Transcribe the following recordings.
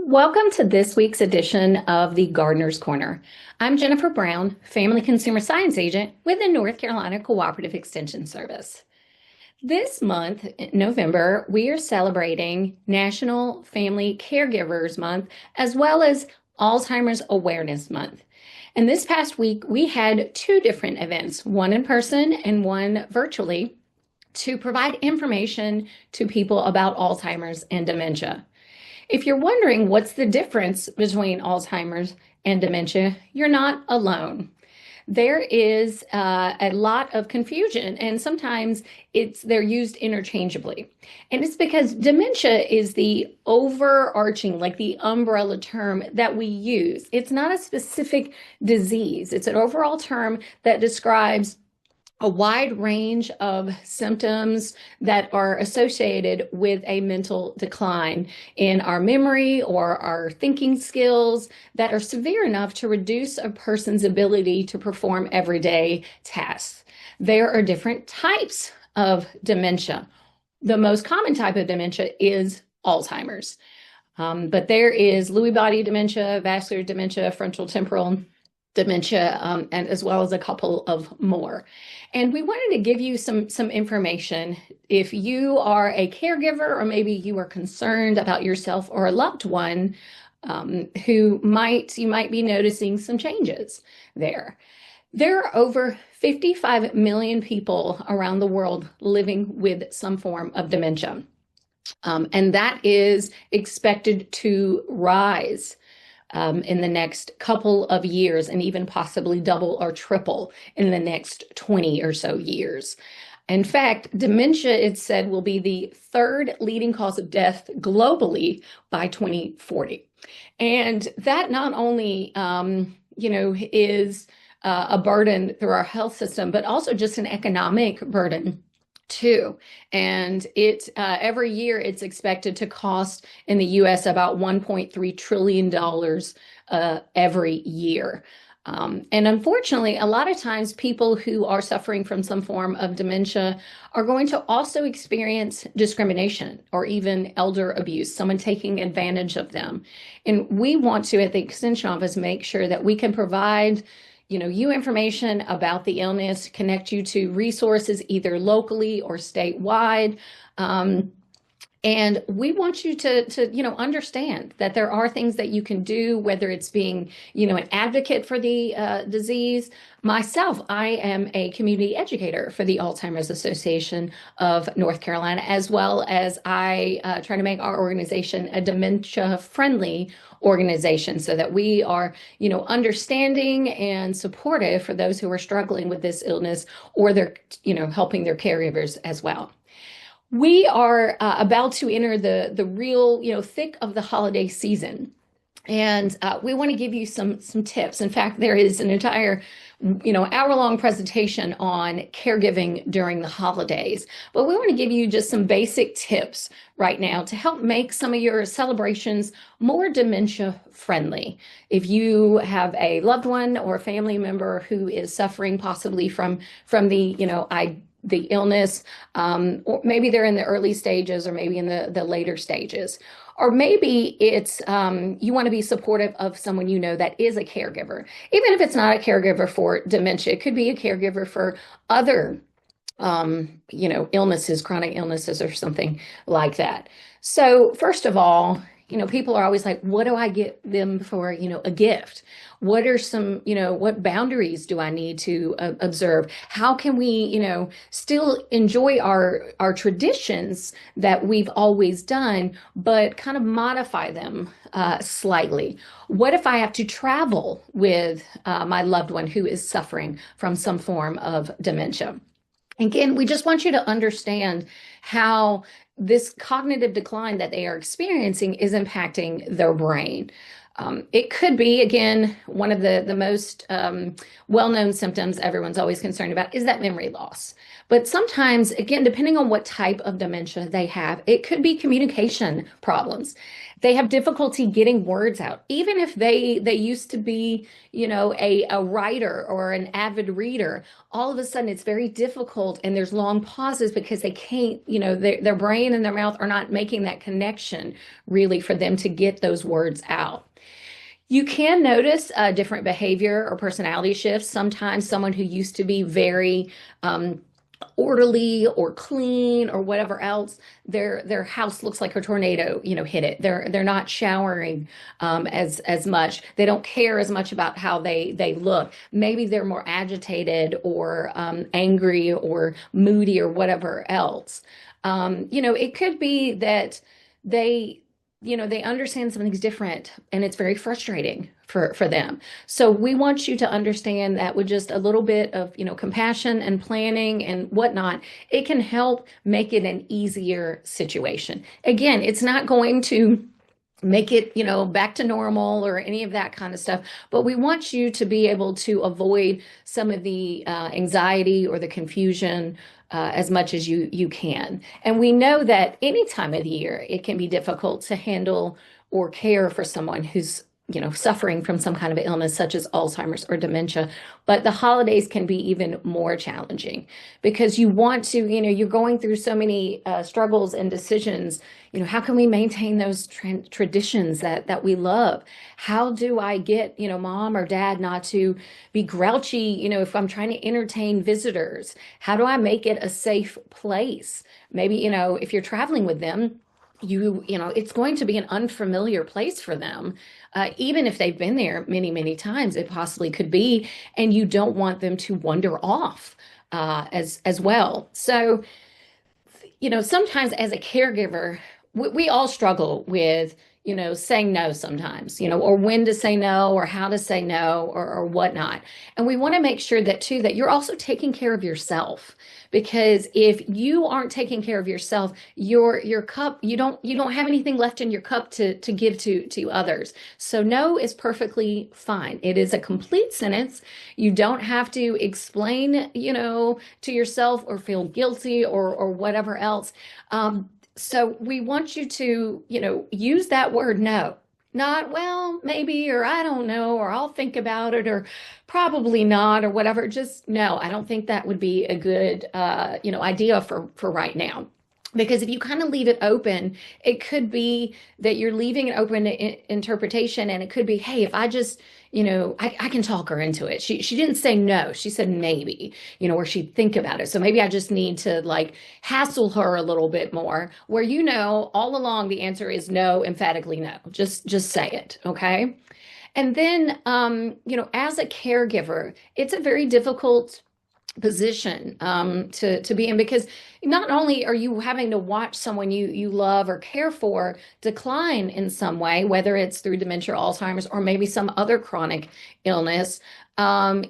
Welcome to this week's edition of the Gardener's Corner. I'm Jennifer Brown, Family Consumer Science Agent with the North Carolina Cooperative Extension Service. This month, in November, we are celebrating National Family Caregivers Month as well as Alzheimer's Awareness Month. And this past week, we had two different events, one in person and one virtually, to provide information to people about Alzheimer's and dementia. If you're wondering what's the difference between Alzheimer's and dementia, you're not alone. There is a lot of confusion, and sometimes they're used interchangeably. And it's because dementia is the overarching, like the umbrella term that we use. It's not a specific disease. It's an overall term that describes a wide range of symptoms that are associated with a mental decline in our memory or our thinking skills that are severe enough to reduce a person's ability to perform everyday tasks. There are different types of dementia. The most common type of dementia is Alzheimer's, but there is Lewy body dementia, vascular dementia, frontal temporal dementia, and as well as a couple of more. And we wanted to give you some information. If you are a caregiver, or maybe you are concerned about yourself or a loved one you might be noticing some changes there. There are over 55 million people around the world living with some form of dementia. And that is expected to rise in the next couple of years, and even possibly double or triple in the next 20 or so years. In fact, dementia, it's said, will be the third leading cause of death globally by 2040. And that not only, is a burden through our health system, but also just an economic burden too. And every year it's expected to cost in the US about $1.3 trillion every year. And unfortunately, a lot of times people who are suffering from some form of dementia are going to also experience discrimination or even elder abuse, someone taking advantage of them. And we want to, at the Extension Office, make sure that we can provide you information about the illness, connect you to resources either locally or statewide. And we want you to understand that there are things that you can do, whether it's being, an advocate for the disease. Myself, I am a community educator for the Alzheimer's Association of North Carolina, as well as I try to make our organization a dementia-friendly organization so that we are, understanding and supportive for those who are struggling with this illness, or they're, helping their caregivers as well. We are about to enter the real, thick of the holiday season. And we want to give you some tips. In fact, there is an entire, hour-long presentation on caregiving during the holidays. But we want to give you just some basic tips right now to help make some of your celebrations more dementia-friendly. If you have a loved one or a family member who is suffering possibly from the illness, or maybe they're in the early stages, or maybe in the later stages. Or maybe it's you want to be supportive of someone that is a caregiver. Even if it's not a caregiver for dementia, it could be a caregiver for other illnesses, chronic illnesses, or something like that. So first of all, people are always like, what do I get them for, a gift? What are some, what boundaries do I need to observe? How can we, still enjoy our traditions that we've always done, but kind of modify them slightly? What if I have to travel with my loved one who is suffering from some form of dementia? Again, we just want you to understand how this cognitive decline that they are experiencing is impacting their brain. It could be, again, one of the most well-known symptoms everyone's always concerned about is that memory loss. But sometimes, again, depending on what type of dementia they have, it could be communication problems. They have difficulty getting words out, even if they used to be, a writer or an avid reader. All of a sudden, it's very difficult, and there's long pauses because they can't, their brain and their mouth are not making that connection really for them to get those words out. You can notice different behavior or personality shifts. Sometimes someone who used to be very orderly or clean or whatever else, their house looks like a tornado, hit it. They're not showering as much. They don't care as much about how they look. Maybe they're more agitated or angry or moody or whatever else. It could be that they understand something's different and it's very frustrating for them. So we want you to understand that with just a little bit of, compassion and planning and whatnot, it can help make it an easier situation. Again, it's not going to make it, back to normal or any of that kind of stuff. But we want you to be able to avoid some of the anxiety or the confusion as much as you can. And we know that any time of the year, it can be difficult to handle or care for someone who's suffering from some kind of illness such as Alzheimer's or dementia. But the holidays can be even more challenging because you want to, you're going through so many struggles and decisions. How can we maintain those traditions that we love? How do I get, mom or dad not to be grouchy, if I'm trying to entertain visitors? How do I make it a safe place? Maybe, if you're traveling with them, it's going to be an unfamiliar place for them. Even if they've been there many, many times, it possibly could be, and you don't want them to wander off as well. So, sometimes as a caregiver, we all struggle with, saying no sometimes, or when to say no or how to say no or whatnot. And we want to make sure that too, that you're also taking care of yourself. Because if you aren't taking care of yourself, your cup, you don't have anything left in your cup to give to others. So no is perfectly fine. It is a complete sentence. You don't have to explain, to yourself or feel guilty or whatever else. So we want you to, use that word no. Not, well, maybe, or I don't know, or I'll think about it, or probably not, or whatever. Just no, I don't think that would be a good, idea for right now. Because if you kind of leave it open, it could be that you're leaving it open to interpretation, and it could be, hey, if I just, I can talk her into it. She didn't say no. She said maybe, or she'd think about it. So maybe I just need to hassle her a little bit more, where all along the answer is no, emphatically no. Just say it, okay? And then, as a caregiver, it's a very difficult position to be in, because not only are you having to watch someone you love or care for decline in some way, whether it's through dementia, Alzheimer's, or maybe some other chronic illness,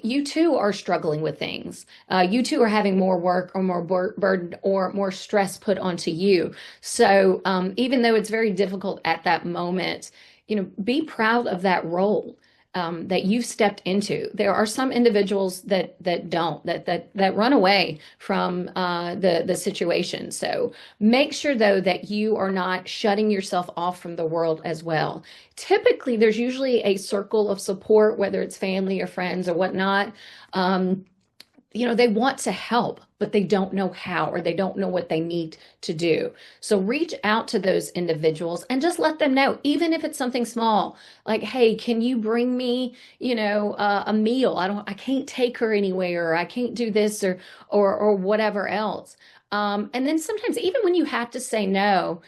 you too are struggling with things. You too are having more work or more burden or more stress put onto you. So even though it's very difficult at that moment, be proud of that role that you've stepped into. There are some individuals that don't, that run away from the situation. So make sure though that you are not shutting yourself off from the world as well. Typically, there's usually a circle of support, whether it's family or friends or whatnot. They want to help, but they don't know how, or they don't know what they need to do. So reach out to those individuals and just let them know, even if it's something small, like, hey, can you bring me, a meal? I can't take her anywhere, or I can't do this or whatever else. And then sometimes even when you have to say no,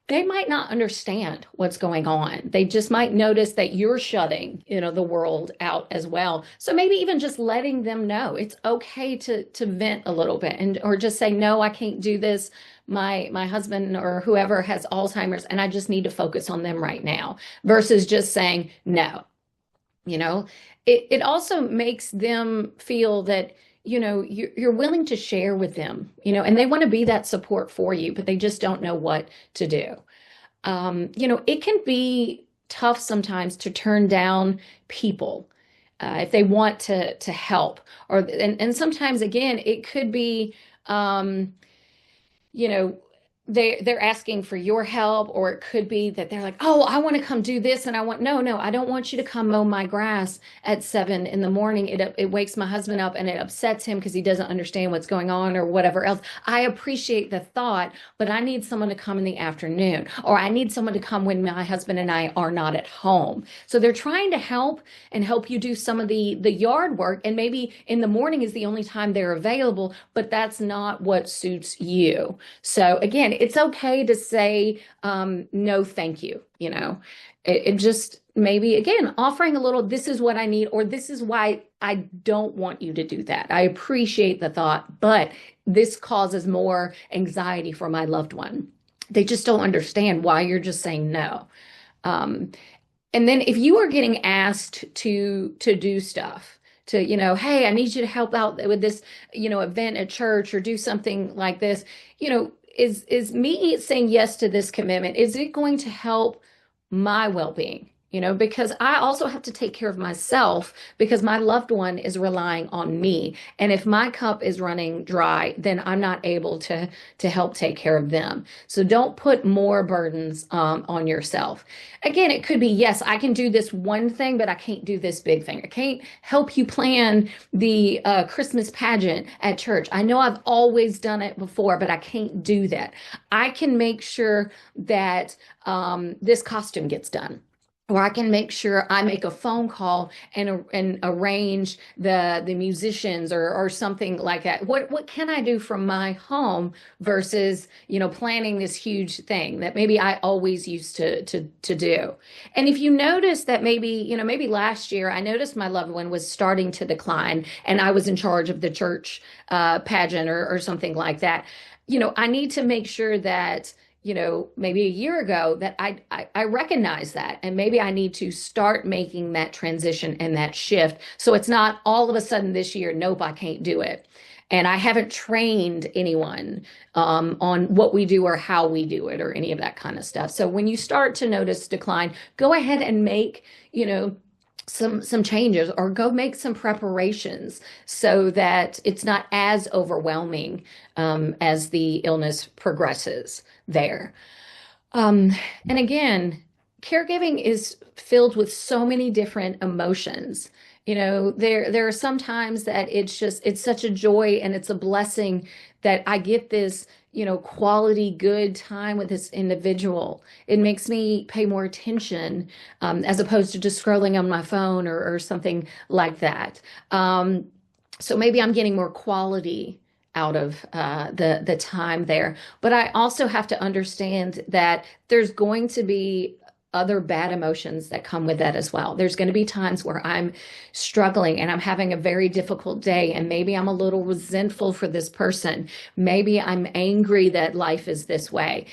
they might not understand what's going on. They just might notice that you're shutting, the world out as well. So maybe even just letting them know it's okay to vent a little bit, or just say, no, I can't do this. My husband or whoever has Alzheimer's, and I just need to focus on them right now, versus just saying no. It also makes them feel that you're willing to share with them, and they want to be that support for you, but they just don't know what to do. It can be tough sometimes to turn down people if they want to help. Or and sometimes again, it could be you know, they're asking for your help, or it could be that they're like, oh, I want to come do this, and no, I don't want you to come mow my grass at 7 in the morning. It wakes my husband up and it upsets him because he doesn't understand what's going on or whatever else. I appreciate the thought, but I need someone to come in the afternoon, or I need someone to come when my husband and I are not at home. So they're trying to help and help you do some of the yard work, and maybe in the morning is the only time they're available, but that's not what suits you. So again, it's okay to say no, thank you. It just maybe again offering a little, this is what I need, or this is why I don't want you to do that. I appreciate the thought, but this causes more anxiety for my loved one. They just don't understand why you're just saying no. And then if you are getting asked to do stuff, to, hey, I need you to help out with this, event at church, or do something like this, is me saying yes to this commitment, is it going to help my well-being? Because I also have to take care of myself, because my loved one is relying on me. And if my cup is running dry, then I'm not able to help take care of them. So don't put more burdens on yourself. Again, it could be, yes, I can do this one thing, but I can't do this big thing. I can't help you plan the Christmas pageant at church. I know I've always done it before, but I can't do that. I can make sure that this costume gets done, or I can make sure I make a phone call and arrange the musicians, or something like that. What can I do from my home versus planning this huge thing that maybe I always used to do? And if you notice that maybe last year I noticed my loved one was starting to decline, and I was in charge of the church pageant, or something like that. I need to make sure that maybe a year ago that I recognize that, and maybe I need to start making that transition and that shift. So it's not all of a sudden this year, nope, I can't do it. And I haven't trained anyone on what we do or how we do it, or any of that kind of stuff. So when you start to notice decline, go ahead and make, some changes, or go make some preparations so that it's not as overwhelming as the illness progresses there. And again, caregiving is filled with so many different emotions. There are some times that it's such a joy and it's a blessing that I get this, quality good time with this individual. It makes me pay more attention, as opposed to just scrolling on my phone, or something like that. So maybe I'm getting more quality out of the time there. But I also have to understand that there's going to be other bad emotions that come with that as well. There's going to be times where I'm struggling and I'm having a very difficult day, and maybe I'm a little resentful for this person. Maybe I'm angry that life is this way,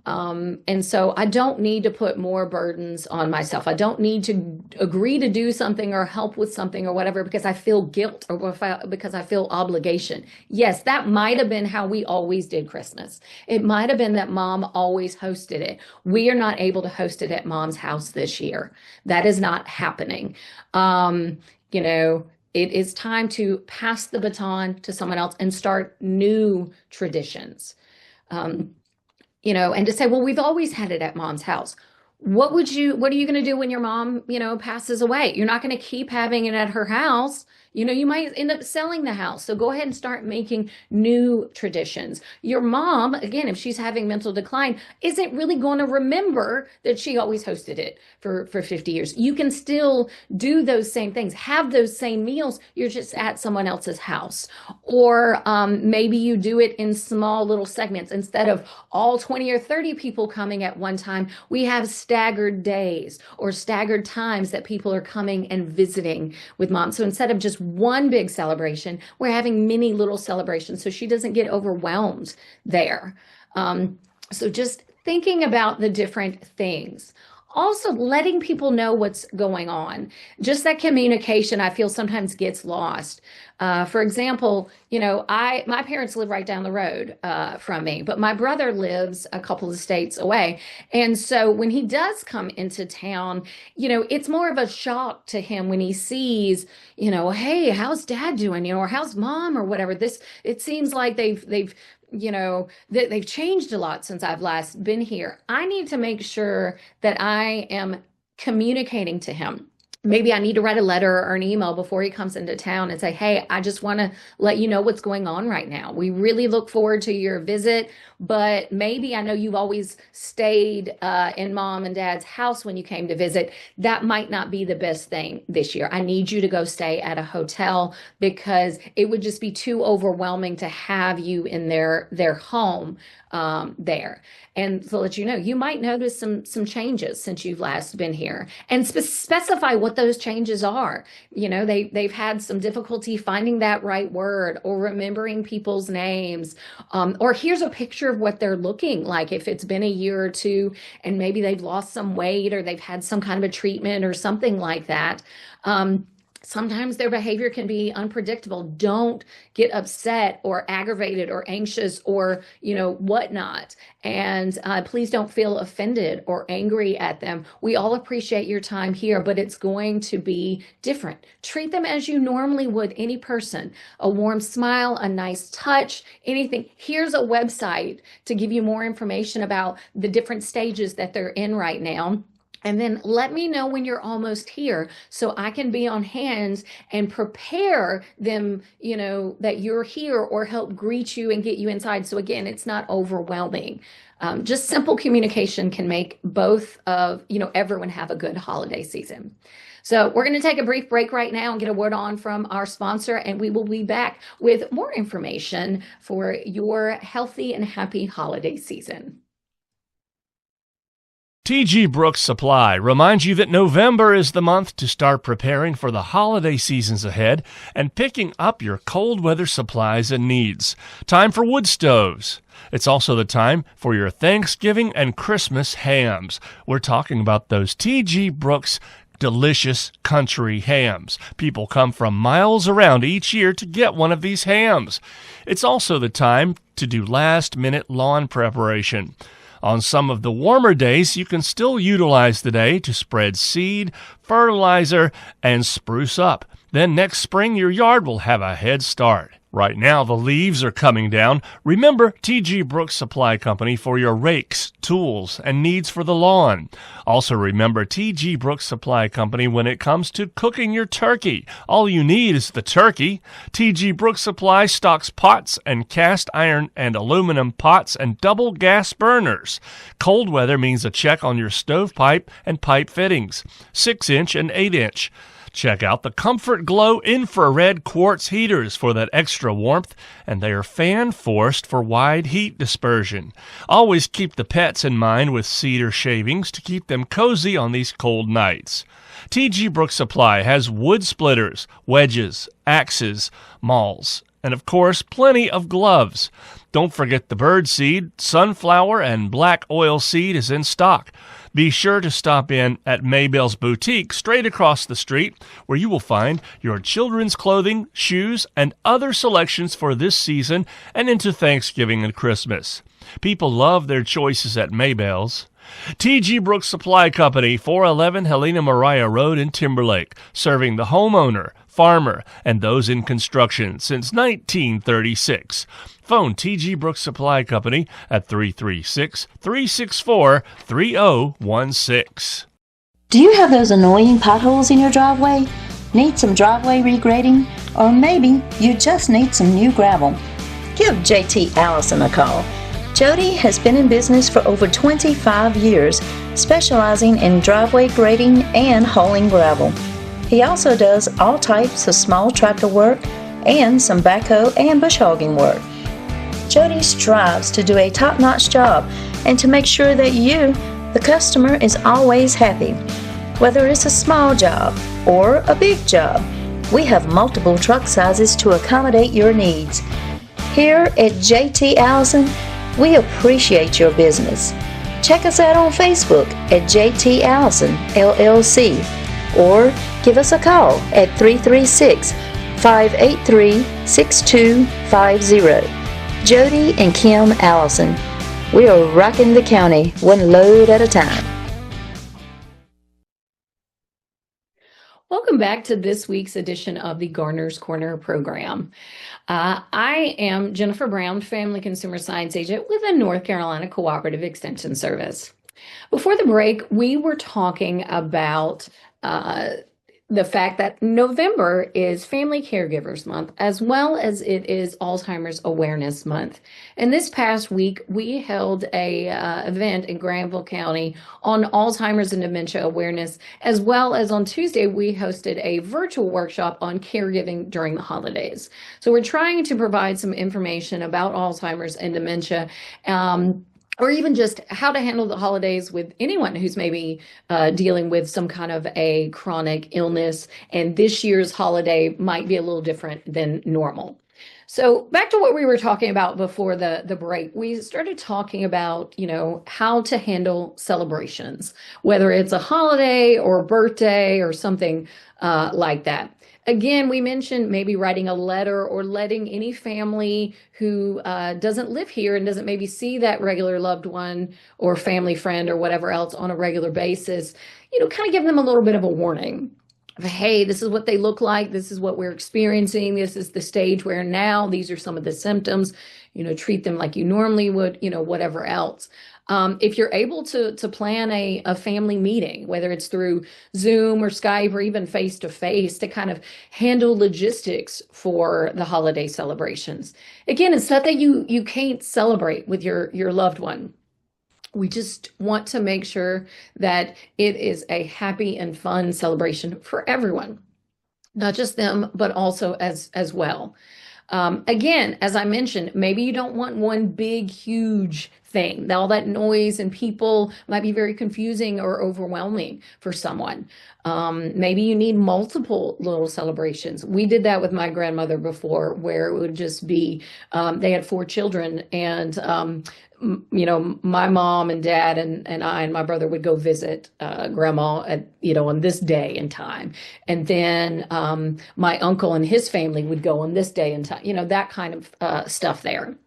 and so I don't need to put more burdens on myself. I don't need to agree to do something or help with something or whatever because I feel guilt, or because I feel obligation. Yes, that might have been how we always did Christmas. It might have been that mom always hosted it. We are not able to host it at mom's house this year. That is not happening. It is time to pass the baton to someone else and start new traditions. And to say, well, we've always had it at mom's house. What are you going to do when your mom, passes away? You're not going to keep having it at her house. You might end up selling the house. So go ahead and start making new traditions. Your mom, again, if she's having mental decline, isn't really going to remember that she always hosted it for 50 years. You can still do those same things, have those same meals. You're just at someone else's house. Or maybe you do it in small little segments. Instead of all 20 or 30 people coming at one time, we have staggered days or staggered times that people are coming and visiting with mom. So instead of just one big celebration, we're having many little celebrations so she doesn't get overwhelmed there. So just thinking about the different things. also letting people know what's going on. Just that communication, I feel sometimes gets lost. For example, my parents live right down the road from me, but my brother lives a couple of states away. And so when he does come into town, it's more of a shock to him when he sees, hey, how's dad doing? Or how's mom or whatever. It seems like they've changed a lot since I've last been here. I need to make sure that I am communicating to him. Maybe I need to write a letter or an email before he comes into town and say, hey, I just want to let you know what's going on right now. We really look forward to your visit, but maybe I know you've always stayed in mom and dad's house when you came to visit. That might not be the best thing this year. I need you to go stay at a hotel because it would just be too overwhelming to have you in their home there. And to let you know, you might notice some changes since you've last been here, and specify what those changes are. They've had some difficulty finding that right word or remembering people's names, or here's a picture of what they're looking like if it's been a year or two and maybe they've lost some weight or they've had some kind of a treatment or something like that. Sometimes their behavior can be unpredictable. Don't get upset or aggravated or anxious or, whatnot. And please don't feel offended or angry at them. We all appreciate your time here, but it's going to be different. Treat them as you normally would any person. A warm smile, a nice touch, anything. Here's a website to give you more information about the different stages that they're in right now. And then let me know when you're almost here so I can be on hand and prepare them, that you're here or help greet you and get you inside. So again, it's not overwhelming. Just simple communication can make both of, everyone have a good holiday season. So we're going to take a brief break right now and get a word on from our sponsor, and we will be back with more information for your healthy and happy holiday season. T.G. Brooks Supply reminds you that November is the month to start preparing for the holiday seasons ahead and picking up your cold weather supplies and needs. Time for wood stoves. It's also the time for your Thanksgiving and Christmas hams. We're talking about those T.G. Brooks delicious country hams. People come from miles around each year to get one of these hams. It's also the time to do last-minute lawn preparation. On some of the warmer days, you can still utilize the day to spread seed, fertilizer, and spruce up. Then next spring, your yard will have a head start. Right now, the leaves are coming down. Remember T.G. Brooks Supply Company for your rakes, tools, and needs for the lawn. Also remember T.G. Brooks Supply Company when it comes to cooking your turkey. All you need is the turkey. T.G. Brooks Supply stocks pots and cast iron and aluminum pots and double gas burners. Cold weather means a check on your stovepipe and pipe fittings, 6-inch and 8-inch. Check out the Comfort Glow infrared quartz heaters for that extra warmth, and they are fan-forced for wide heat dispersion. Always keep the pets in mind with cedar shavings to keep them cozy on these cold nights. T.G. Brooks Supply has wood splitters, wedges, axes, mauls, and of course, plenty of gloves. Don't forget the bird seed, sunflower, and black oil seed is in stock. Be sure to stop in at Maybell's Boutique straight across the street, where you will find your children's clothing, shoes, and other selections for this season and into Thanksgiving and Christmas. People love their choices at Maybell's. T.G. Brooks Supply Company, 411 Helena Maria Road in Timberlake, serving the homeowner, farmer, and those in construction since 1936. Phone T.G. Brooks Supply Company at 336-364-3016. Do you have those annoying potholes in your driveway? Need some driveway regrading? Or maybe you just need some new gravel? Give JT Allison a call. Jody has been in business for over 25 years, specializing in driveway grading and hauling gravel. He also does all types of small tractor work and some backhoe and bush hogging work. Jody strives to do a top-notch job and to make sure that you, the customer, is always happy. Whether it's a small job or a big job, we have multiple truck sizes to accommodate your needs. Here at JT Allison, we appreciate your business. Check us out on Facebook at JT Allison LLC or give us a call at 336-583-6250. Jody and Kim Allison. We are rocking the county one load at a time. Welcome back to this week's edition of the Gardener's Corner program. I am Jennifer Brown, Family Consumer Science Agent with the North Carolina Cooperative Extension Service. Before the break, we were talking about the fact that November is Family Caregivers Month, as well as it is Alzheimer's Awareness Month. And this past week, we held a event in Granville County on Alzheimer's and dementia awareness, as well as on Tuesday, we hosted a virtual workshop on caregiving during the holidays. So we're trying to provide some information about Alzheimer's and dementia, or even just how to handle the holidays with anyone who's maybe dealing with some kind of a chronic illness. And this year's holiday might be a little different than normal. So back to what we were talking about before the break, we started talking about, how to handle celebrations, whether it's a holiday or a birthday or something like that. Again, we mentioned maybe writing a letter or letting any family who doesn't live here and doesn't maybe see that regular loved one or family friend or whatever else on a regular basis, kind of give them a little bit of a warning. Hey, this is what they look like. This is what we're experiencing. This is the stage we're in now. These are some of the symptoms. Treat them like you normally would, whatever else. If you're able to plan a family meeting, whether it's through Zoom or Skype or even face-to-face, to kind of handle logistics for the holiday celebrations. Again, it's not that you can't celebrate with your loved one. We just want to make sure that it is a happy and fun celebration for everyone, not just them, but also as well. Again, as I mentioned, maybe you don't want one big, huge thing. All that noise and people might be very confusing or overwhelming for someone. Maybe you need multiple little celebrations. We did that with my grandmother before, where it would just be, they had 4 children, and my mom and dad and I and my brother would go visit grandma at, on this day and time. And then my uncle and his family would go on this day and time, that kind of stuff there.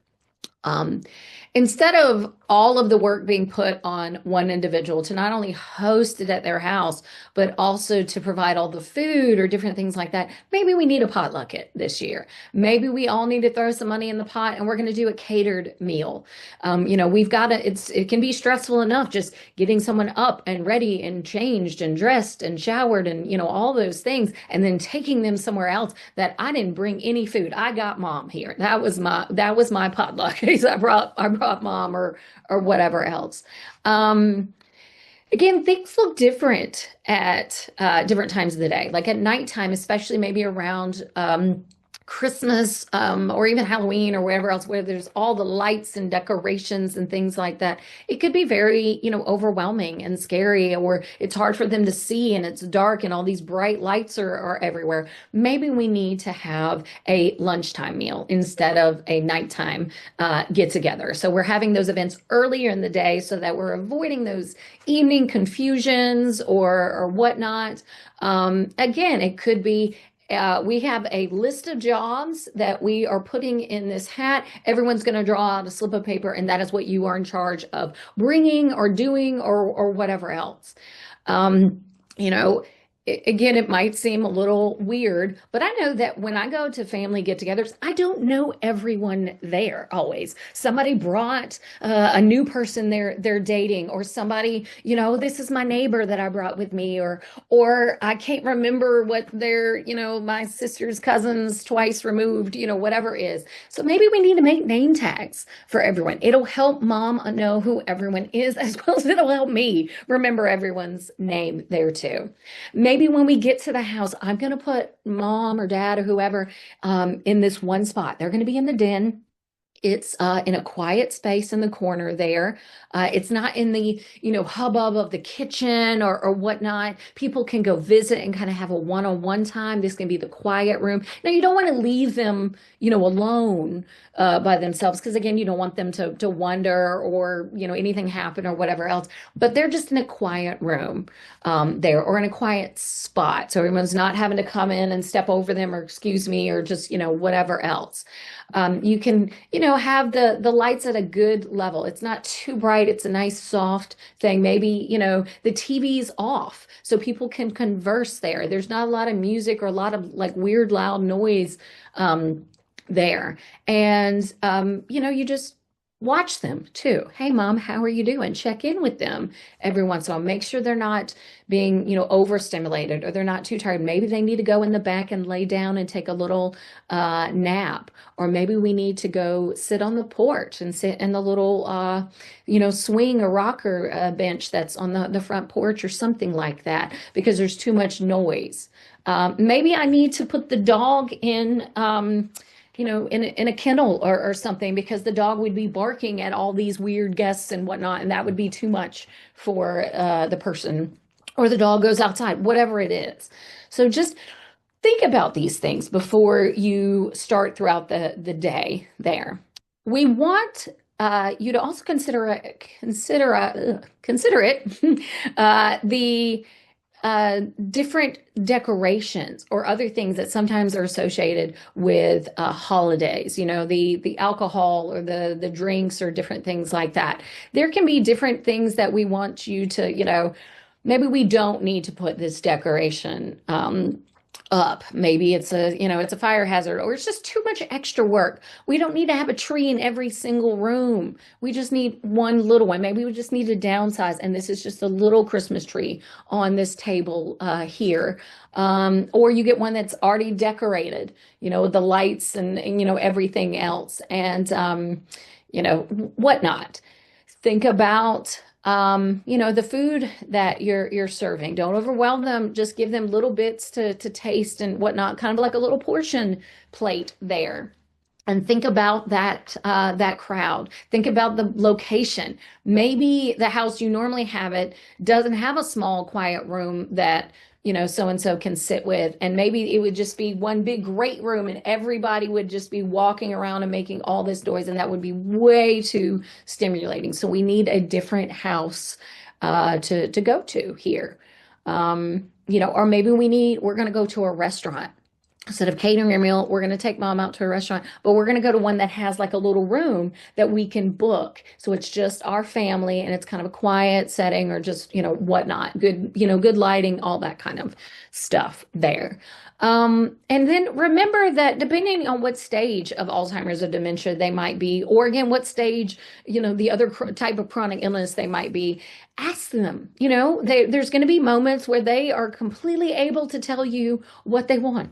Instead of all of the work being put on one individual to not only host it at their house, but also to provide all the food or different things like that, maybe we need a potluck it this year. Maybe we all need to throw some money in the pot and we're going to do a catered meal. We've got to, it can be stressful enough just getting someone up and ready and changed and dressed and showered and, all those things, and then taking them somewhere else that I didn't bring any food. I got mom here. That was my potluck. I brought mom or whatever else. Again, things look different at different times of the day. Like at nighttime, especially maybe around Christmas or even Halloween or wherever else, where there's all the lights and decorations and things like that. It could be very, overwhelming and scary, or it's hard for them to see and it's dark and all these bright lights are everywhere. Maybe we need to have a lunchtime meal instead of a nighttime get together. So we're having those events earlier in the day so that we're avoiding those evening confusions or whatnot. Again, it could be we have a list of jobs that we are putting in this hat. Everyone's going to draw out a slip of paper, and that is what you are in charge of bringing or doing or whatever else. Again, it might seem a little weird, but I know that when I go to family get-togethers, I don't know everyone there always. Somebody brought a new person they're dating, or somebody, this is my neighbor that I brought with me, or I can't remember what their, my sister's cousins twice removed, whatever it is. So maybe we need to make name tags for everyone. It'll help mom know who everyone is, as well as it'll help me remember everyone's name there too. Maybe when we get to the house, I'm going to put mom or dad or whoever in this one spot. They're going to be in the den. It's in a quiet space in the corner there. It's not in the, hubbub of the kitchen or whatnot. People can go visit and kind of have a one-on-one time. This can be the quiet room. Now, you don't want to leave them, alone by themselves because, again, you don't want them to wonder or, anything happen or whatever else. But they're just in a quiet room there or in a quiet spot. So everyone's not having to come in and step over them or excuse me or just, whatever else. You can, have the lights at a good level. It's not too bright. It's a nice soft thing. Maybe, the TV's off so people can converse there. There's not a lot of music or a lot of like weird loud noise there. And, you just watch them too. Hey, mom, how are you doing? Check in with them every once in a while. Make sure they're not being, overstimulated or they're not too tired. Maybe they need to go in the back and lay down and take a little nap. Or maybe we need to go sit on the porch and sit in the little, swing or rocker bench that's on the front porch or something like that because there's too much noise. Maybe I need to put the dog in, in a kennel or something because the dog would be barking at all these weird guests and whatnot, and that would be too much for the person, or the dog goes outside, whatever it is. So just think about these things before you start throughout the day there. We want you to also consider the different decorations or other things that sometimes are associated with holidays, the alcohol or the drinks or different things like that. There can be different things that we want you to, maybe we don't need to put this decoration up. Maybe it's a fire hazard or it's just too much extra work. We don't need to have a tree in every single room. We just need one little one. Maybe we just need to downsize. And this is just a little Christmas tree on this table here. Or you get one that's already decorated, with the lights and everything else and, whatnot. Think about the food that you're serving. Don't overwhelm them. Just give them little bits to taste and whatnot, kind of like a little portion plate there. And think about that crowd. Think about the location. Maybe the house you normally have it doesn't have a small quiet room that so-and-so can sit with. And maybe it would just be one big great room and everybody would just be walking around and making all this noise. And that would be way too stimulating. So we need a different house to go to here. Or maybe we're going to go to a restaurant. Instead of catering a meal, we're going to take mom out to a restaurant, but we're going to go to one that has like a little room that we can book. So it's just our family and it's kind of a quiet setting or just, whatnot, good lighting, all that kind of stuff there. And then remember that depending on what stage of Alzheimer's or dementia they might be, or again, what stage, the other type of chronic illness they might be, ask them, there's going to be moments where they are completely able to tell you what they want.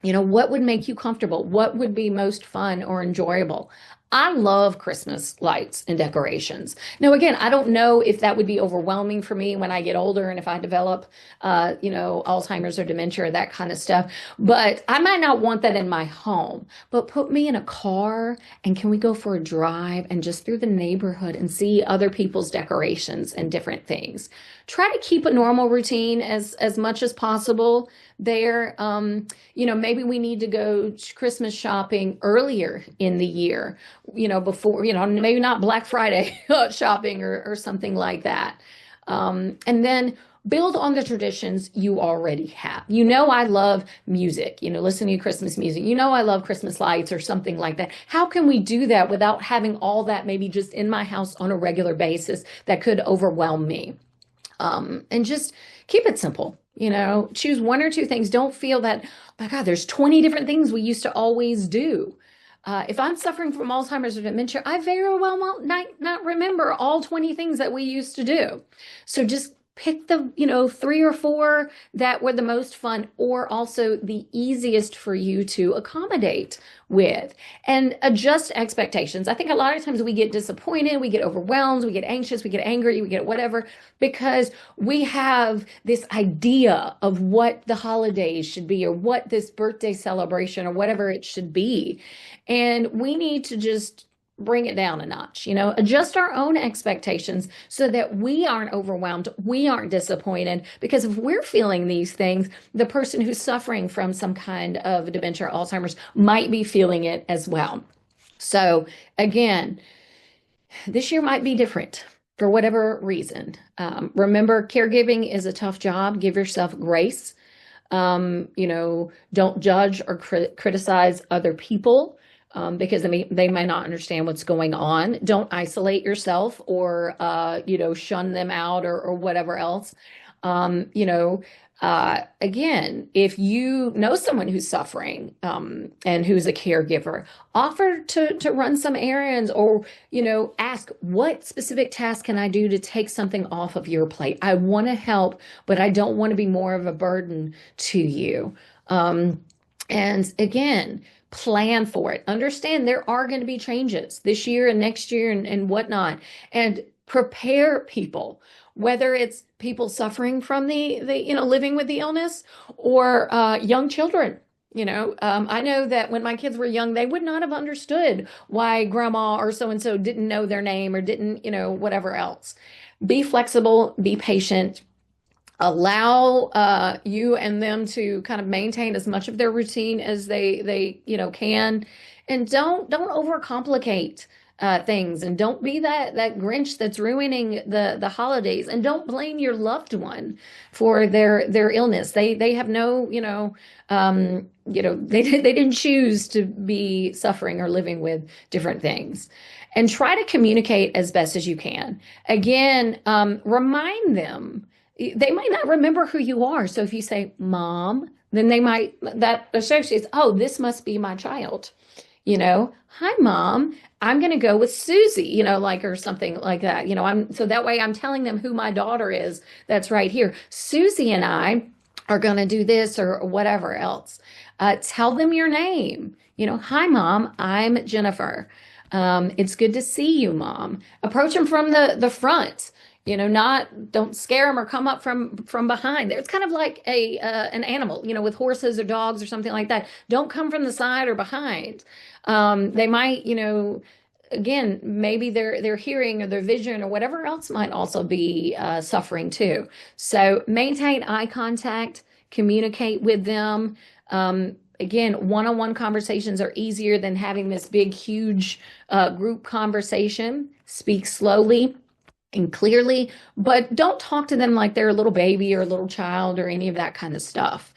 What would make you comfortable? What would be most fun or enjoyable? I love Christmas lights and decorations. Now, again, I don't know if that would be overwhelming for me when I get older and if I develop, Alzheimer's or dementia or that kind of stuff. But I might not want that in my home. But put me in a car and can we go for a drive and just through the neighborhood and see other people's decorations and different things. Try to keep a normal routine as much as possible there. Maybe we need to go Christmas shopping earlier in the year, before, maybe not Black Friday shopping or something like that. And then build on the traditions you already have. I love music, listening to Christmas music. I love Christmas lights or something like that. How can we do that without having all that maybe just in my house on a regular basis that could overwhelm me? And just keep it simple. Choose one or two things. Don't feel that, oh my God, there's 20 different things we used to always do. If I'm suffering from Alzheimer's or dementia, I very well might not remember all 20 things that we used to do. So just pick the, 3 or 4 that were the most fun or also the easiest for you to accommodate with and adjust expectations. I think a lot of times we get disappointed, we get overwhelmed, we get anxious, we get angry, we get whatever, because we have this idea of what the holidays should be or what this birthday celebration or whatever it should be. And we need to just bring it down a notch, adjust our own expectations so that we aren't overwhelmed, we aren't disappointed. Because if we're feeling these things, the person who's suffering from some kind of dementia or Alzheimer's might be feeling it as well. So again, this year might be different for whatever reason. Remember, caregiving is a tough job. Give yourself grace. Don't judge or criticize other people because they may not understand what's going on. Don't isolate yourself or, shun them out or whatever else. Again, if you know someone who's suffering and who's a caregiver, offer to run some errands or, ask what specific task can I do to take something off of your plate? I want to help, but I don't want to be more of a burden to you. And again, plan for it. Understand there are going to be changes this year and next year and whatnot, and prepare people. Whether it's people suffering from the living with the illness or young children. I know that when my kids were young, they would not have understood why grandma or so-and-so didn't know their name or didn't, whatever else. Be flexible, be patient, allow you and them to kind of maintain as much of their routine as they can, and don't overcomplicate things, and don't be that Grinch that's ruining the holidays, and don't blame your loved one for their illness. They have no, they didn't choose to be suffering or living with different things. And try to communicate as best as you can. Again, remind them. They might not remember who you are. So if you say mom, then that associates, oh, this must be my child. Hi, mom, I'm going to go with Susie, or something like that. So that way I'm telling them who my daughter is. That's right here. Susie and I are going to do this or whatever else. Tell them your name. Hi, mom, I'm Jennifer. It's good to see you, mom. Approach them from the front. Don't scare them or come up from behind. It's kind of like an animal, with horses or dogs or something like that. Don't come from the side or behind. They might, again, maybe their hearing or their vision or whatever else might also be suffering too. So maintain eye contact, communicate with them. Again, one-on-one conversations are easier than having this big, huge group conversation. Speak slowly and clearly, but don't talk to them like they're a little baby or a little child or any of that kind of stuff.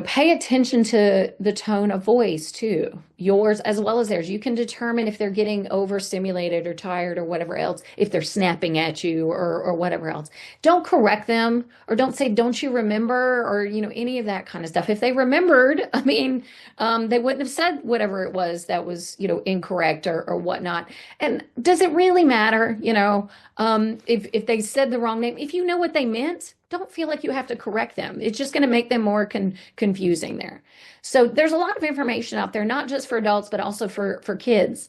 Pay attention to the tone of voice too, yours as well as theirs. You can determine if they're getting overstimulated or tired or whatever else, if they're snapping at you or whatever else. Don't correct them or don't say, don't you remember, or, any of that kind of stuff. If they remembered, they wouldn't have said whatever it was that was, incorrect or whatnot. And does it really matter, if they said the wrong name? If you know what they meant, don't feel like you have to correct them. It's just going to make them more confusing there. So there's a lot of information out there, not just for adults, but also for kids.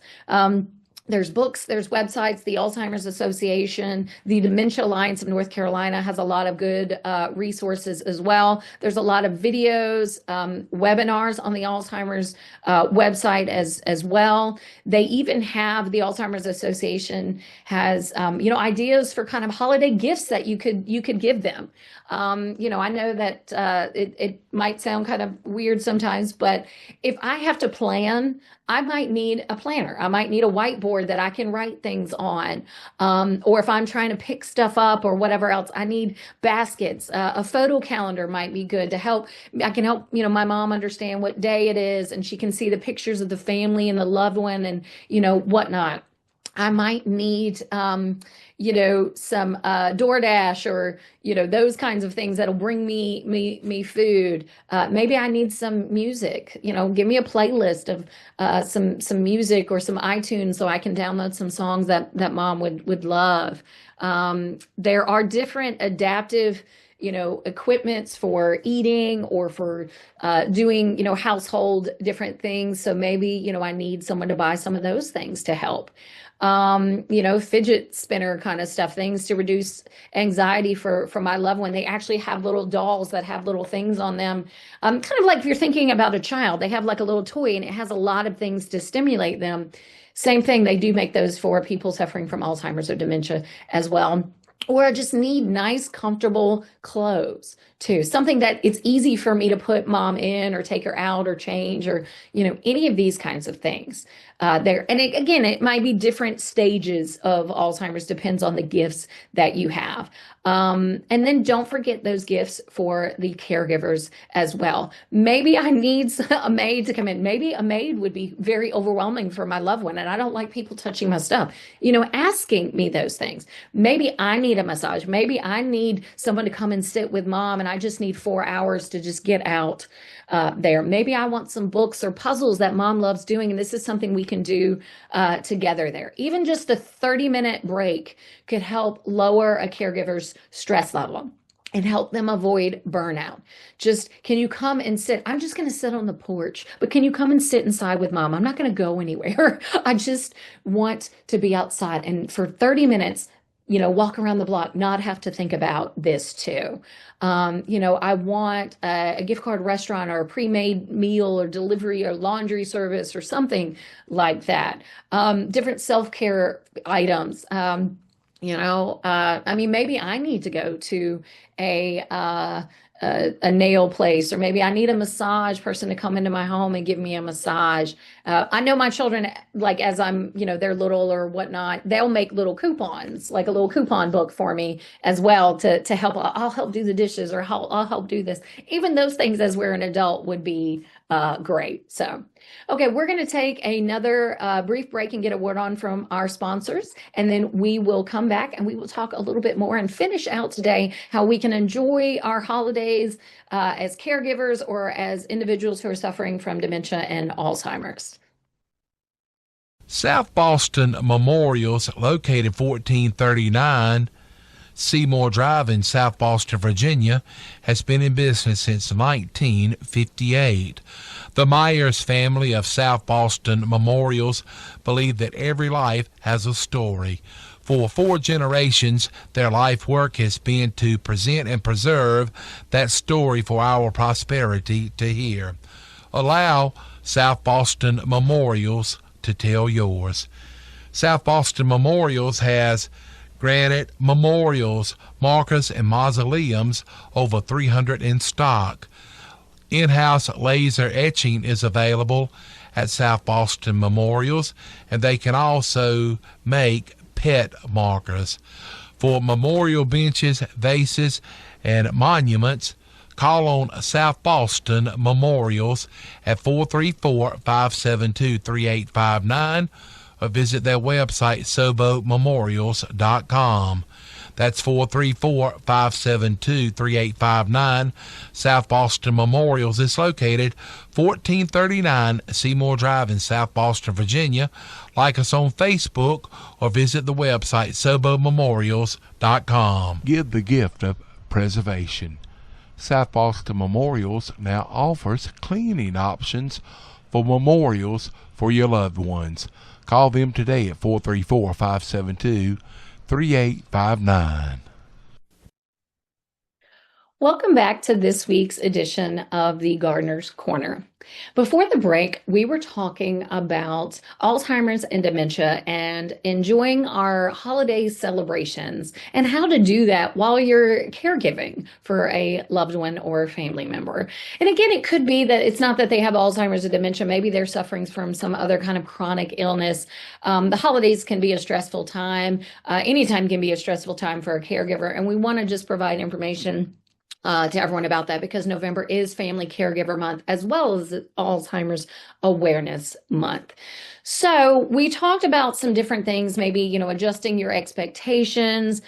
There's books, there's websites. The Alzheimer's Association, the Dementia Alliance of North Carolina has a lot of good resources as well. There's a lot of videos, webinars on the Alzheimer's website as well. They even have, the Alzheimer's Association has, ideas for kind of holiday gifts that you could give them. I know that it might sound kind of weird sometimes, but if I have to plan, I might need a planner. I might need a whiteboard that I can write things on. Or if I'm trying to pick stuff up or whatever else, I need baskets. A photo calendar might be good to help. I can help, my mom understand what day it is, and she can see the pictures of the family and the loved one and, whatnot. I might need, some DoorDash or, those kinds of things that'll bring me food. Maybe I need some music, give me a playlist of some music or some iTunes so I can download some songs that mom would love. There are different adaptive equipments for eating or for doing, household different things. So maybe, I need someone to buy some of those things to help. Fidget spinner kind of stuff, things to reduce anxiety for my loved one. They actually have little dolls that have little things on them. Kind of like if you're thinking about a child, they have like a little toy and it has a lot of things to stimulate them. Same thing, they do make those for people suffering from Alzheimer's or dementia as well. Or I just need nice, comfortable clothes too. Something that it's easy for me to put mom in or take her out or change or, any of these kinds of things there. And again, it might be different stages of Alzheimer's, depends on the gifts that you have. And then don't forget those gifts for the caregivers as well. Maybe I need a maid to come in. Maybe a maid would be very overwhelming for my loved one. And I don't like people touching my stuff, asking me those things. Maybe I need a massage. Maybe I need someone to come and sit with mom and I just need 4 hours to just get out there. Maybe I want some books or puzzles that mom loves doing. And this is something we can do together there. Even just a 30-minute break could help lower a caregiver's stress level and help them avoid burnout. Just, can you come and sit? I'm just going to sit on the porch, but can you come and sit inside with mom? I'm not going to go anywhere. I just want to be outside. And for 30 minutes, walk around the block, not have to think about this too. I want a gift card restaurant or a pre-made meal or delivery or laundry service or something like that. Different self-care items. Maybe I need to go to a nail place, or maybe I need a massage person to come into my home and give me a massage. I know my children, like as I'm, they're little or whatnot, they'll make little coupons, like a little coupon book for me as well to help. I'll help do the dishes or I'll help do this. Even those things as we're an adult would be great. So, okay, we're going to take another brief break and get a word on from our sponsors, and then we will come back and we will talk a little bit more and finish out today how we can enjoy our holidays as caregivers or as individuals who are suffering from dementia and Alzheimer's. South Boston Memorials, located 1439 Seymour Drive in South Boston, Virginia, has been in business since 1958. The Myers family of South Boston Memorials believe that every life has a story. For 4 generations, their life work has been to present and preserve that story for our prosperity to hear. Allow South Boston Memorials to tell yours. South Boston Memorials has granite memorials, markers, and mausoleums, over 300 in stock. In-house laser etching is available at South Boston Memorials, and they can also make pet markers. For memorial benches, vases, and monuments, call on South Boston Memorials at 434-572-3859 or visit their website, sobomemorials.com. That's 434-572-3859. South Boston Memorials is located 1439 Seymour Drive in South Boston, Virginia. Like us on Facebook or visit the website sobomemorials.com. Give the gift of preservation. South Boston Memorials now offers cleaning options for memorials for your loved ones. Call them today at 434-572-3859. Welcome back to this week's edition of the Gardener's Corner. Before the break, we were talking about Alzheimer's and dementia and enjoying our holiday celebrations and how to do that while you're caregiving for a loved one or a family member. And again, it could be that it's not that they have Alzheimer's or dementia. Maybe they're suffering from some other kind of chronic illness. The holidays can be a stressful time. Anytime can be a stressful time for a caregiver. And we want to just provide information to everyone about that, because November is Family Caregiver Month as well as Alzheimer's Awareness Month. So we talked about some different things, maybe, adjusting your expectations,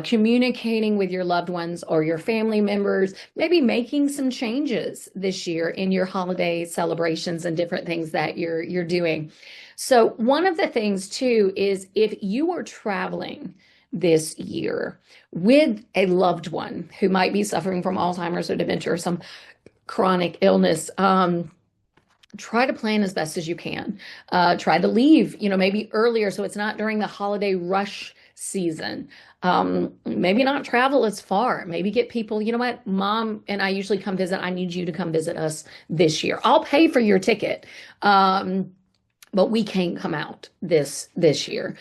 communicating with your loved ones or your family members, maybe making some changes this year in your holiday celebrations and different things that you're doing. So one of the things too is if you are traveling this year with a loved one who might be suffering from Alzheimer's or dementia or some chronic illness, try to plan as best as you can. Try to leave, maybe earlier so it's not during the holiday rush season. Maybe not travel as far. Maybe get people, you know what, Mom and I usually come visit. I need you to come visit us this year. I'll pay for your ticket. But we can't come out this year.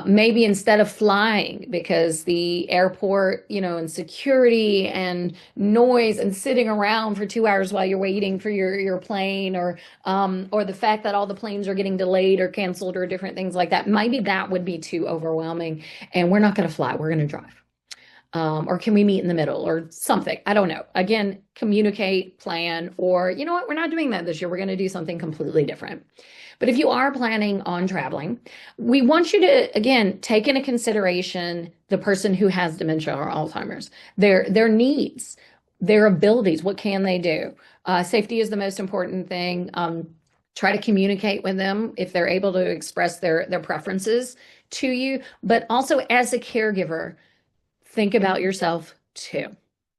Maybe instead of flying, because the airport, and security and noise and sitting around for 2 hours while you're waiting for your plane, or the fact that all the planes are getting delayed or canceled or different things like that, maybe that would be too overwhelming. And we're not going to fly. We're going to drive. Or can we meet in the middle or something? I don't know. Again, communicate, plan, or you know what? We're not doing that this year. We're going to do something completely different. But if you are planning on traveling, we want you to, again, take into consideration the person who has dementia or Alzheimer's, their needs, their abilities. What can they do? Safety is the most important thing. Try to communicate with them if they're able to express their preferences to you. But also as a caregiver, think about yourself too.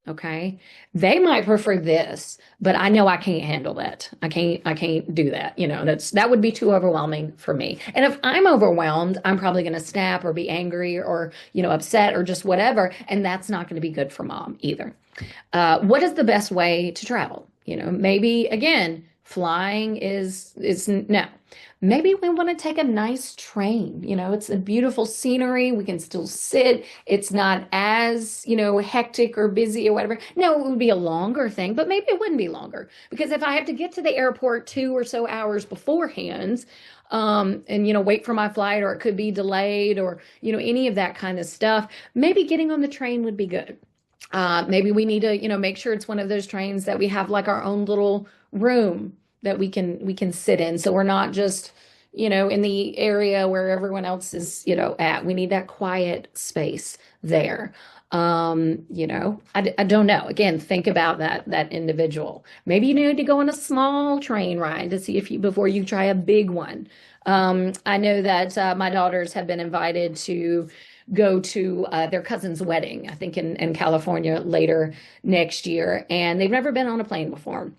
Okay. They might prefer this, but I know I can't handle that. I can't do that. That would be too overwhelming for me. And if I'm overwhelmed, I'm probably going to snap or be angry or, upset or just whatever. And that's not going to be good for Mom either. What is the best way to travel? Maybe again, flying is no. Maybe we want to take a nice train. It's a beautiful scenery. We can still sit. It's not as, hectic or busy or whatever. No, it would be a longer thing, but maybe it wouldn't be longer, because if I have to get to the airport 2 or so hours beforehand, and, wait for my flight, or it could be delayed, or, any of that kind of stuff, maybe getting on the train would be good. Maybe we need to, make sure it's one of those trains that we have like our own little room that we can sit in. So we're not just, in the area where everyone else is, at. We need that quiet space there. I don't know. Again, think about that individual. Maybe you need to go on a small train ride to see before you try a big one. I know that my daughters have been invited to go to their cousin's wedding, I think in California later next year, and they've never been on a plane before.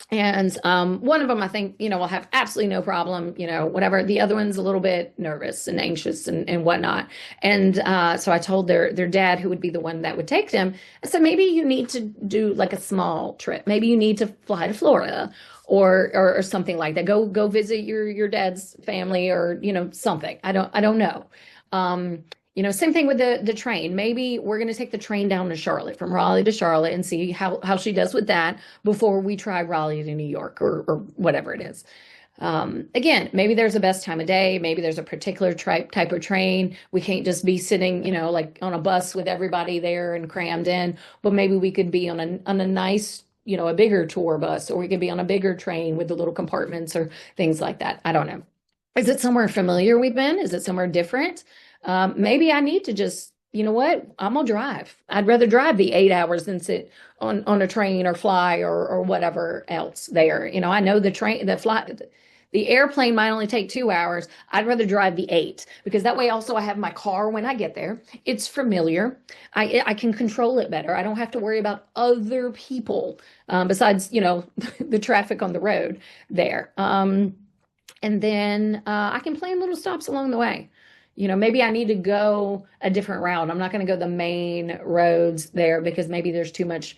And one of them, I think, will have absolutely no problem, whatever. The other one's a little bit nervous and anxious and whatnot. And so I told their dad, who would be the one that would take them, I said, maybe you need to do like a small trip. Maybe you need to fly to Florida or something like that. Go visit your dad's family, or, something. I don't know. Same thing with the train. Maybe we're going to take the train down to Charlotte, from Raleigh to Charlotte, and see how she does with that before we try Raleigh to New York or whatever it is. Again, maybe there's a best time of day. Maybe there's a particular type of train. We can't just be sitting, like on a bus with everybody there and crammed in, but maybe we could be on a nice, a bigger tour bus, or we could be on a bigger train with the little compartments or things like that. I don't know. Is it somewhere familiar we've been? Is it somewhere different? Maybe I need to just, I'm going to drive. I'd rather drive the 8 hours than sit on a train or fly or whatever else there. I know the airplane might only take 2 hours. I'd rather drive the 8, because that way also I have my car when I get there. It's familiar. I can control it better. I don't have to worry about other people, besides, the traffic on the road there. And then I can plan little stops along the way. Maybe I need to go a different route. I'm not going to go the main roads there, because maybe there's too much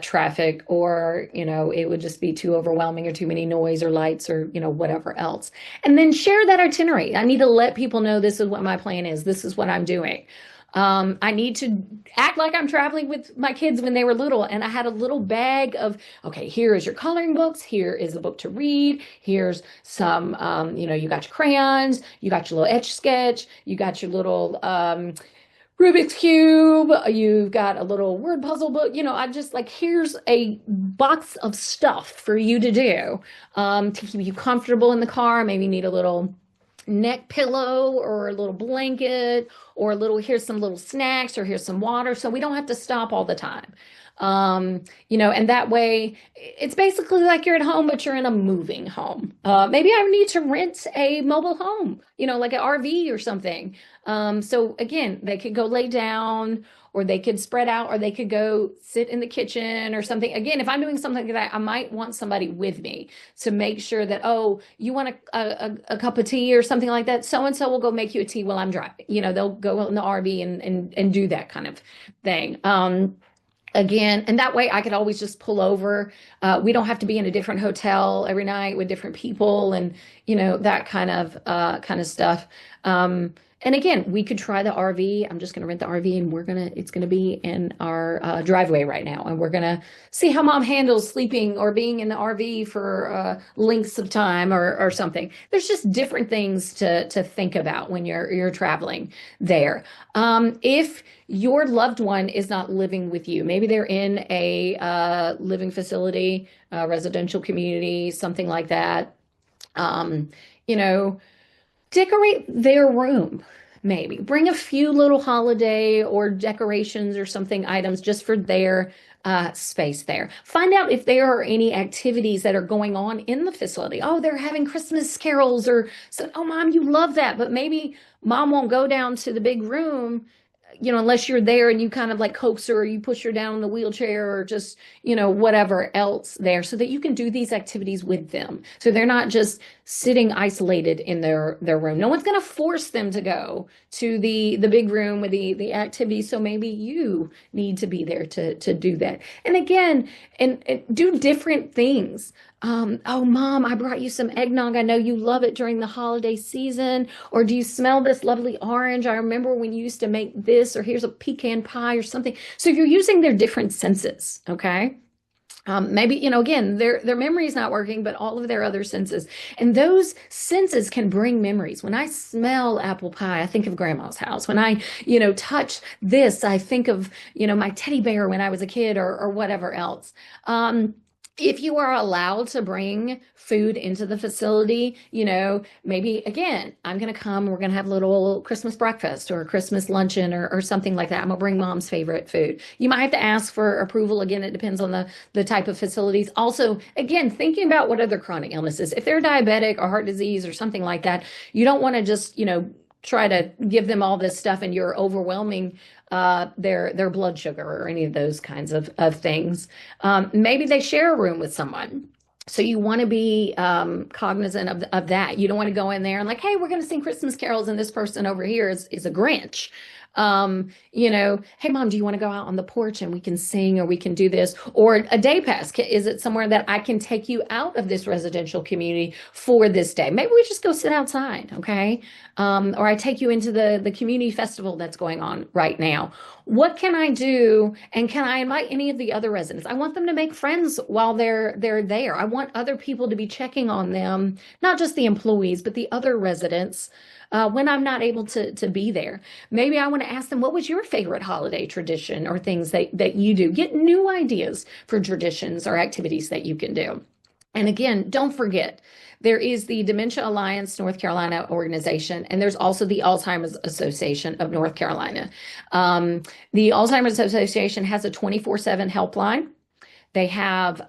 traffic, or, it would just be too overwhelming, or too many noise or lights, or, whatever else. And then share that itinerary. I need to let people know this is what my plan is. This is what I'm doing. I need to act like I'm traveling with my kids when they were little, and I had a little bag of, okay, here is your coloring books. Here is a book to read. Here's some, you got your crayons, you got your little etch sketch, you got your little, Rubik's Cube, you've got a little word puzzle book, I just here's a box of stuff for you to do, to keep you comfortable in the car. Maybe you need a little neck pillow or a little blanket, or here's some little snacks, or here's some water, so we don't have to stop all the time. And that way it's basically like you're at home, but you're in a moving home. Maybe I need to rent a mobile home, like an RV or something. So again, they could go lay down, or they could spread out, or they could go sit in the kitchen or something. Again, if I'm doing something like that, I might want somebody with me to make sure that, oh, you want a cup of tea or something like that? So-and-so will go make you a tea while I'm driving. They'll go in the RV and do that kind of thing. Again, and that way I could always just pull over. We don't have to be in a different hotel every night with different people and, that kind of stuff. And again, we could try the RV. I'm just going to rent the RV, and it's going to be in our driveway right now. And we're going to see how mom handles sleeping or being in the RV for lengths of time or something. There's just different things to think about when you're traveling there. If your loved one is not living with you, maybe they're in a living facility, residential community, something like that, decorate their room. Maybe bring a few little holiday or decorations or something items just for their space there. Find out if there are any activities that are going on in the facility. Oh, they're having Christmas carols, or so. Oh, mom, you love that, but maybe mom won't go down to the big room, unless you're there and you kind of like coax her, or you push her down in the wheelchair, or just, whatever else there, so that you can do these activities with them. So they're not just sitting isolated in their room. No one's going to force them to go to the big room with the activities. So maybe you need to be there to do that. And again, and do different things. Oh, mom, I brought you some eggnog. I know you love it during the holiday season. Or do you smell this lovely orange? I remember when you used to make this, or here's a pecan pie or something. So you're using their different senses, okay? Maybe, again, their memory is not working, but all of their other senses. And those senses can bring memories. When I smell apple pie, I think of grandma's house. When I, touch this, I think of, my teddy bear when I was a kid, or whatever else. If you are allowed to bring food into the facility, maybe, again, I'm going to come, we're going to have a little Christmas breakfast or a Christmas luncheon or something like that. I'm going to bring mom's favorite food. You might have to ask for approval. Again, it depends on the type of facilities. Also, again, thinking about what other chronic illnesses, if they're diabetic or heart disease or something like that, you don't want to just, try to give them all this stuff and you're overwhelming their blood sugar or any of those kinds of things. Maybe they share a room with someone. So you want to be cognizant of that. You don't want to go in there and like, hey, we're going to sing Christmas carols and this person over here is a Grinch. Hey, mom, do you want to go out on the porch and we can sing, or we can do this? Or a day pass. Is it somewhere that I can take you out of this residential community for this day? Maybe we just go sit outside, okay? Or I take you into the community festival that's going on right now. What can I do? And can I invite any of the other residents? I want them to make friends while they're there. I want other people to be checking on them, not just the employees, but the other residents when I'm not able to be there. Maybe I want to ask them, what was your favorite holiday tradition or things that you do? Get new ideas for traditions or activities that you can do. And again, don't forget, there is the Dementia Alliance North Carolina organization, and there's also the Alzheimer's Association of North Carolina. The Alzheimer's Association has a 24/7 helpline. They have,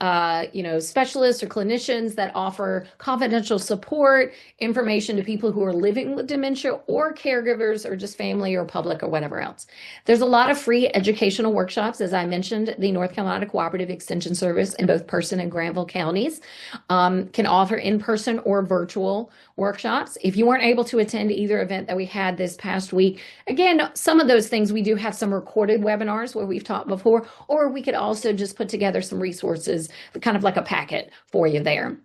specialists or clinicians that offer confidential support, information to people who are living with dementia, or caregivers, or just family or public or whatever else. There's a lot of free educational workshops. As I mentioned, the North Carolina Cooperative Extension Service in both Person and Granville counties can offer in-person or virtual workshops. If you weren't able to attend either event that we had this past week, again, some of those things, we do have some recorded webinars where we've taught before, or we could also just put together some resources, kind of like a packet for you there.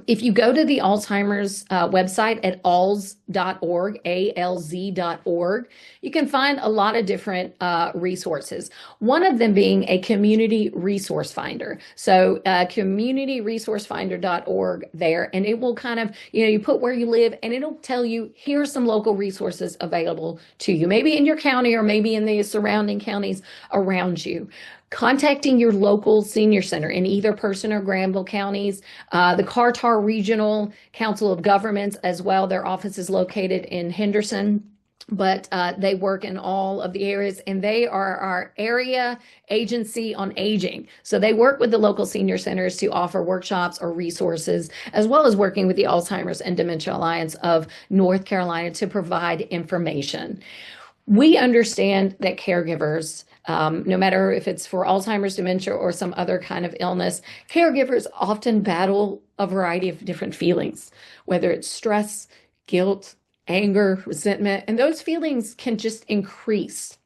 If you go to the Alzheimer's website at alz.org, ALZ.org, you can find a lot of different resources. One of them being a community resource finder. So communityresourcefinder.org there, and it will kind of, you put where you live and it'll tell you, here's some local resources available to you, maybe in your county or maybe in the surrounding counties around you. Contacting your local senior center in either Person or Granville counties, the Carter Regional Council of Governments as well. Their office is located in Henderson. but they work in all of the areas, and they are our area agency on aging. So they work with the local senior centers to offer workshops or resources, as well as working with the Alzheimer's and Dementia Alliance of North Carolina to provide information. We understand that caregivers, no matter if it's for Alzheimer's, dementia, or some other kind of illness, caregivers often battle a variety of different feelings, whether it's stress, guilt, anger, resentment, and those feelings can just increase.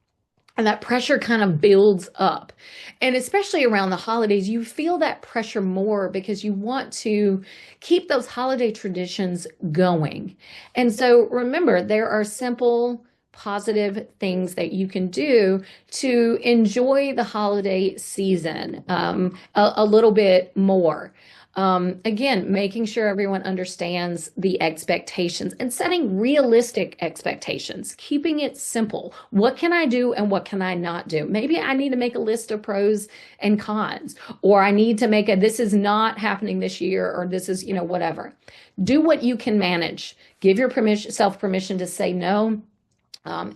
And that pressure kind of builds up. And especially around the holidays, you feel that pressure more because you want to keep those holiday traditions going. And so remember, there are simple, positive things that you can do to enjoy the holiday season a little bit more. Again, making sure everyone understands the expectations and setting realistic expectations, keeping it simple. What can I do and what can I not do? Maybe I need to make a list of pros and cons, or I need to make this is not happening this year, or this is, whatever. Do what you can manage. Give your self permission to say no.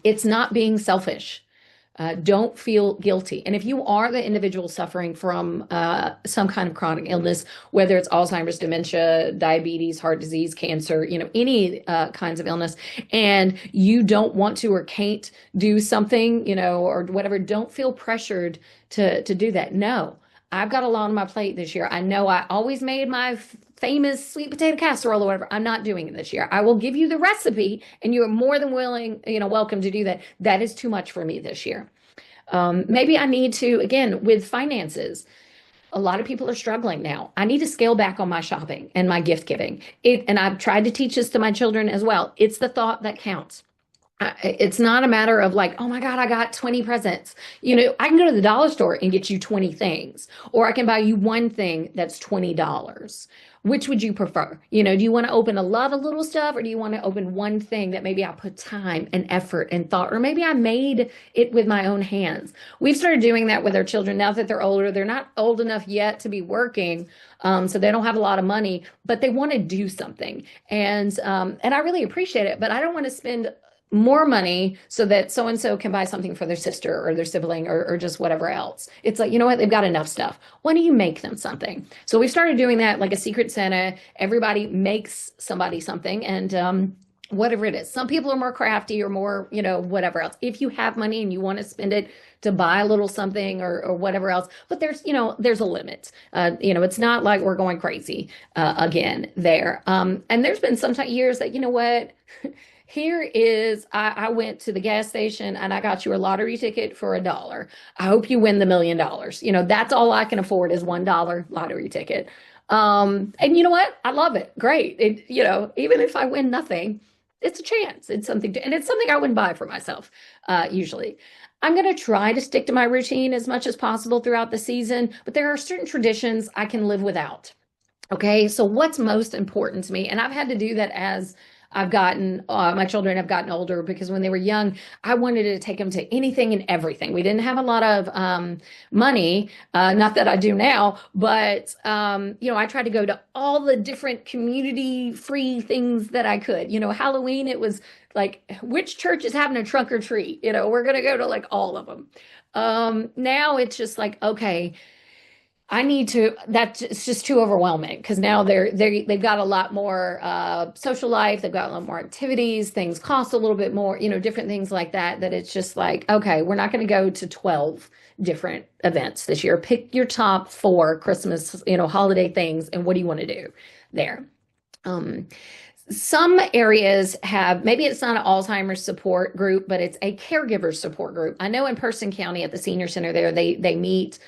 It's not being selfish. Don't feel guilty. And if you are the individual suffering from some kind of chronic illness, whether it's Alzheimer's, dementia, diabetes, heart disease, cancer, any kinds of illness, and you don't want to or can't do something, or whatever, don't feel pressured to do that. No, I've got a lot on my plate this year. I know I always made my famous sweet potato casserole or whatever. I'm not doing it this year. I will give you the recipe, and you are more than welcome to do that. That is too much for me this year. Maybe I need to, again, with finances, a lot of people are struggling now. I need to scale back on my shopping and my gift giving. And I've tried to teach this to my children as well. It's the thought that counts. It's not a matter of like, oh my God, I got 20 presents. I can go to the dollar store and get you 20 things, or I can buy you one thing that's $20. Which would you prefer? Do you want to open a lot of little stuff, or do you want to open one thing that maybe I put time and effort and thought, or maybe I made it with my own hands? We've started doing that with our children now that they're older. They're not old enough yet to be working, so they don't have a lot of money, but they want to do something. And I really appreciate it, but I don't want to spend more money so that so-and-so can buy something for their sister or their sibling or just whatever else. It's like, what? They've got enough stuff. Why don't you make them something? So we started doing that like a Secret Santa. Everybody makes somebody something, and whatever it is. Some people are more crafty or more, whatever else. If you have money and you want to spend it to buy a little something or whatever else, but there's a limit. It's not like we're going crazy again there. And there's been some years that, here is, I went to the gas station and I got you a lottery ticket for $1. I hope you win the $1 million. That's all I can afford is $1 lottery ticket. And you know what? I love it. Great. Even if I win nothing, it's a chance. It's something and it's something I wouldn't buy for myself, usually. I'm going to try to stick to my routine as much as possible throughout the season, but there are certain traditions I can live without. Okay. So what's most important to me? And I've had to do that as my children have gotten older, because when they were young, I wanted to take them to anything and everything. We didn't have a lot of money, not that I do now, but, I tried to go to all the different community free things that I could. Halloween, it was like, which church is having a trunk or treat? We're going to go to like all of them. Now it's just like, okay, that's just too overwhelming, because now they've got a lot more social life. They've got a lot more activities. Things cost a little bit more, different things like that, that it's just like, okay, we're not going to go to 12 different events this year. Pick your top 4 Christmas, holiday things. And what do you want to do there? Some areas have, maybe it's not an Alzheimer's support group, but it's a caregiver support group. I know in Person County at the senior center there, they meet.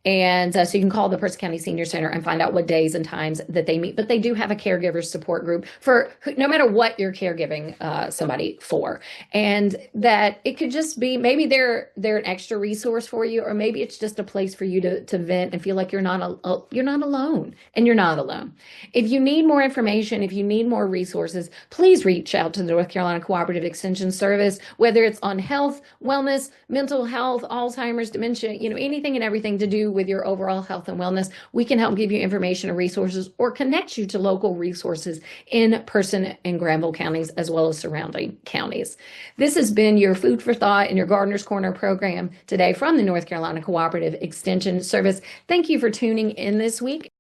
And so you can call the Person County Senior Center and find out what days and times that they meet. But they do have a caregiver support group for no matter what you're caregiving somebody for. And that it could just be, maybe they're an extra resource for you, or maybe it's just a place for you to vent and feel like you're not alone, and you're not alone. If you need more information, if you need more resources, please reach out to the North Carolina Cooperative Extension Service, whether it's on health, wellness, mental health, Alzheimer's, dementia, anything and everything to do with your overall health and wellness, we can help give you information and resources or connect you to local resources in Person and Granville counties as well as surrounding counties. This has been your Food for Thought and your Gardener's Corner program today from the North Carolina Cooperative Extension Service. Thank you for tuning in this week.